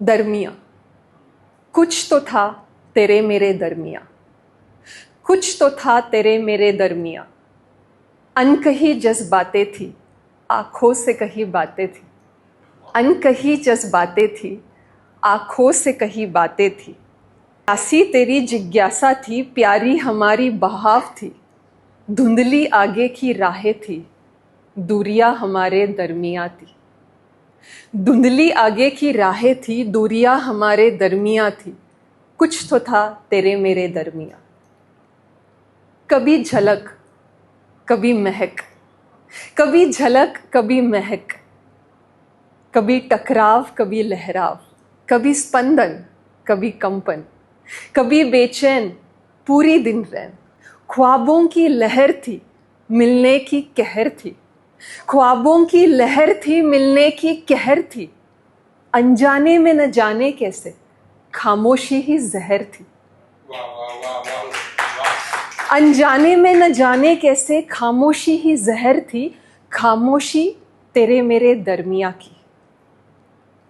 दरमिया। कुछ तो था तेरे मेरे दरमिया, कुछ तो था तेरे मेरे दरमिया। अनकही जज्बातें थी, आँखों से कही बातें थी। अनकही जज्बातें थी, आँखों से कही बातें थी। प्यासी तेरी जिज्ञासा थी, प्यारी हमारी बहाव थी। धुंधली आगे की राहें थी, दूरियां हमारे दरमिया थी। धुंधली आगे की राहें थी, दूरियां हमारे दरमिया थी। कुछ तो था तेरे मेरे दरमिया। कभी झलक कभी महक, कभी झलक कभी महक। कभी टकराव कभी लहराव, कभी स्पंदन कभी कंपन। कभी बेचैन पूरी दिन रैन। ख्वाबों की लहर थी, मिलने की कहर थी। ख्वाबों की लहर थी, मिलने की कहर थी। अनजाने में न जाने कैसे खामोशी ही जहर थी। अनजाने में न जाने कैसे खामोशी ही जहर थी। खामोशी तेरे मेरे दरमिया की।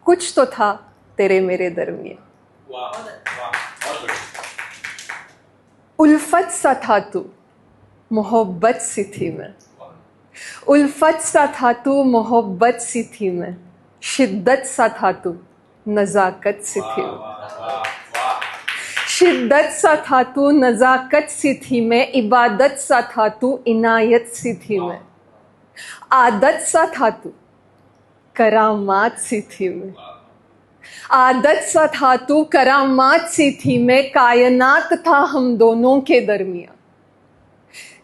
कुछ तो था तेरे मेरे दरमिया। उल्फत सा था तू, मोहब्बत सी थी मैं। उल्फत सा था तू, मोहब्बत सी थी मैं। शिद्दत सा था तू, नज़ाकत सी थी मैं। शिद्दत सा था तू, नज़ाकत सी थी मैं। इबादत सा था तू, इनायत सी थी मैं। आदत सा था तू, करामात सी थी मैं। आदत सा था तू, करामात सी थी मैं। कायनात था हम दोनों के दरमिया।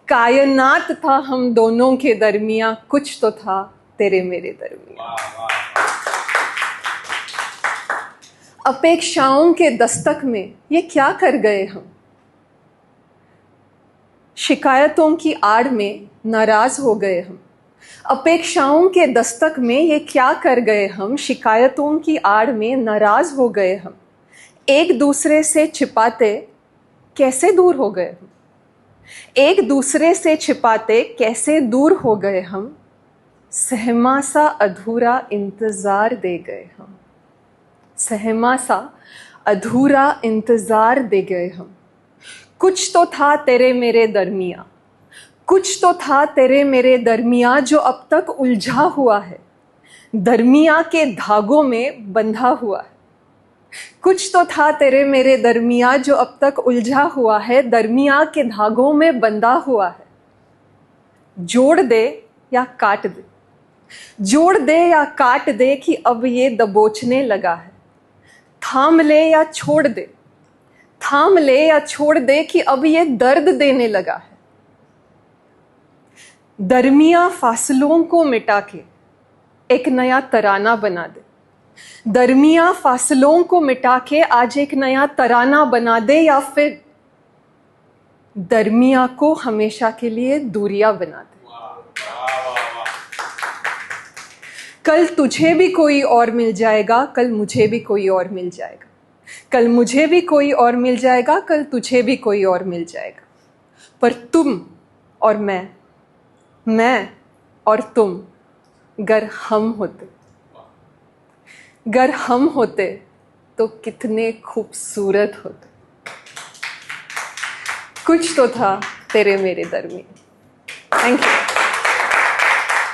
कायनात था हम दोनों के दरमिया। कुछ तो था तेरे मेरे दरमिया। अपेक्षाओं के दस्तक में ये क्या कर गए हम। शिकायतों की आड़ में नाराज हो गए हम। अपेक्षाओं के दस्तक में ये क्या कर गए हम। शिकायतों की आड़ में नाराज हो गए हम। एक दूसरे से छिपाते कैसे दूर हो गए हम। एक दूसरे से छिपाते कैसे दूर हो गए हम। सहमा सा अधूरा इंतजार दे गए हम। सहमा सा अधूरा इंतजार दे गए हम। कुछ तो था तेरे मेरे दरमिया। कुछ तो था तेरे मेरे दरमिया जो अब तक उलझा हुआ है, दरमिया के धागों में बंधा हुआ है। कुछ तो था तेरे मेरे दरमिया जो अब तक उलझा हुआ है, दरमिया के धागों में बंधा हुआ है। जोड़ दे या काट दे, जोड़ दे या काट दे कि अब ये दबोचने लगा है। थाम ले या छोड़ दे, थाम ले या छोड़ दे कि अब ये दर्द देने लगा है। दरमिया फासलों को मिटा के एक नया तराना बना दे। दरमिया फासलों को मिटा के आज एक नया तराना बना दे, या फिर दरमिया को हमेशा के लिए दूरियां बना दे। कल तुझे भी कोई और मिल जाएगा, कल मुझे भी कोई और मिल जाएगा। कल मुझे भी कोई और मिल जाएगा, कल तुझे भी कोई और मिल जाएगा। पर तुम और मैं और तुम, गर हम होते, गर हम होते तो कितने खूबसूरत होते। कुछ तो था तेरे मेरे दरमियान। Thank you.